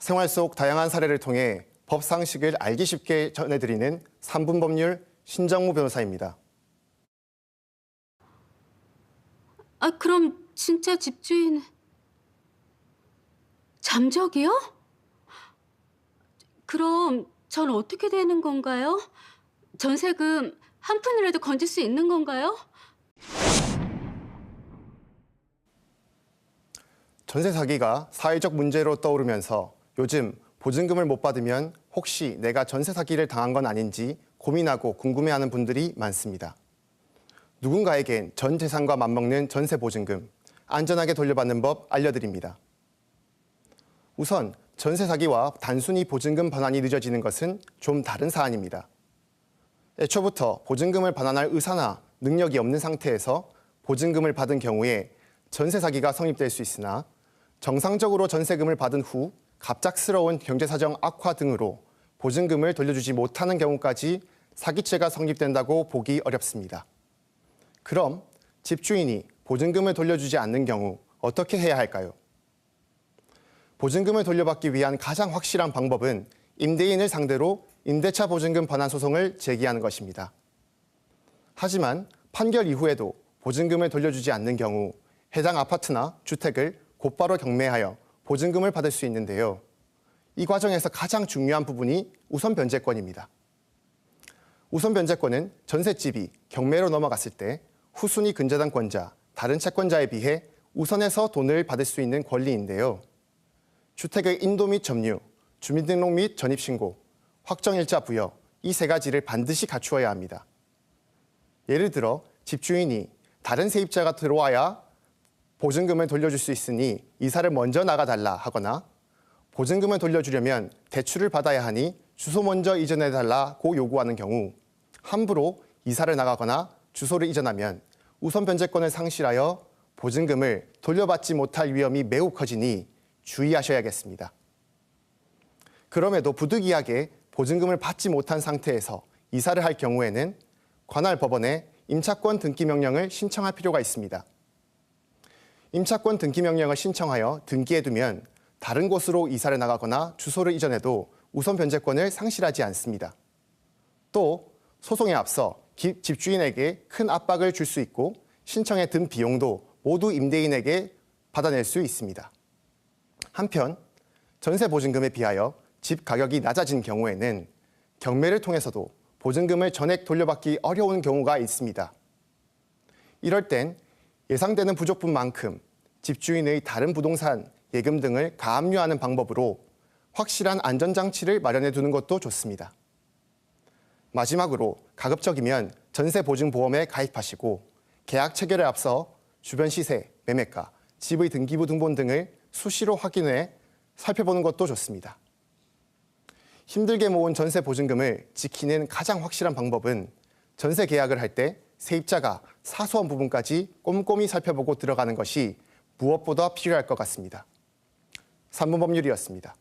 생활 속 다양한 사례를 통해 법 상식을 알기 쉽게 전해드리는 3분 법률 신정무 변호사입니다. 그럼 진짜 집주인 잠적이요? 그럼 전 어떻게 되는 건가요? 전세금 한 푼이라도 건질 수 있는 건가요? 전세 사기가 사회적 문제로 떠오르면서 요즘 보증금을 못 받으면 혹시 내가 전세 사기를 당한 건 아닌지 고민하고 궁금해하는 분들이 많습니다. 누군가에겐 전 재산과 맞먹는 전세 보증금, 안전하게 돌려받는 법 알려드립니다. 우선 전세 사기와 단순히 보증금 반환이 늦어지는 것은 좀 다른 사안입니다. 애초부터 보증금을 반환할 의사나 능력이 없는 상태에서 보증금을 받은 경우에 전세 사기가 성립될 수 있으나 정상적으로 전세금을 받은 후 갑작스러운 경제사정 악화 등으로 보증금을 돌려주지 못하는 경우까지 사기죄가 성립된다고 보기 어렵습니다. 그럼 집주인이 보증금을 돌려주지 않는 경우 어떻게 해야 할까요? 보증금을 돌려받기 위한 가장 확실한 방법은 임대인을 상대로 임대차 보증금 반환 소송을 제기하는 것입니다. 하지만 판결 이후에도 보증금을 돌려주지 않는 경우 해당 아파트나 주택을 곧바로 경매하여 보증금을 받을 수 있는데요. 이 과정에서 가장 중요한 부분이 우선 변제권입니다. 우선 변제권은 전셋집이 경매로 넘어갔을 때 후순위 근저당 권자, 다른 채권자에 비해 우선해서 돈을 받을 수 있는 권리인데요. 주택의 인도 및 점유, 주민등록 및 전입신고, 확정일자 부여, 이 세 가지를 반드시 갖추어야 합니다. 예를 들어 집주인이 다른 세입자가 들어와야 보증금을 돌려줄 수 있으니 이사를 먼저 나가달라 하거나 보증금을 돌려주려면 대출을 받아야 하니 주소 먼저 이전해달라고 요구하는 경우 함부로 이사를 나가거나 주소를 이전하면 우선 변제권을 상실하여 보증금을 돌려받지 못할 위험이 매우 커지니 주의하셔야겠습니다. 그럼에도 부득이하게 보증금을 받지 못한 상태에서 이사를 할 경우에는 관할 법원에 임차권 등기 명령을 신청할 필요가 있습니다. 임차권 등기 명령을 신청하여 등기해두면 다른 곳으로 이사를 나가거나 주소를 이전해도 우선 변제권을 상실하지 않습니다. 또 소송에 앞서 집주인에게 큰 압박을 줄 수 있고 신청에 든 비용도 모두 임대인에게 받아낼 수 있습니다. 한편 전세 보증금에 비하여 집 가격이 낮아진 경우에는 경매를 통해서도 보증금을 전액 돌려받기 어려운 경우가 있습니다. 이럴 땐 예상되는 부족분만큼 집주인의 다른 부동산, 예금 등을 가압류하는 방법으로 확실한 안전장치를 마련해 두는 것도 좋습니다. 마지막으로 가급적이면 전세보증보험에 가입하시고 계약 체결에 앞서 주변 시세, 매매가, 집의 등기부 등본 등을 수시로 확인해 살펴보는 것도 좋습니다. 힘들게 모은 전세 보증금을 지키는 가장 확실한 방법은 전세 계약을 할 때 세입자가 사소한 부분까지 꼼꼼히 살펴보고 들어가는 것이 무엇보다 필요할 것 같습니다. 3분 법률이었습니다.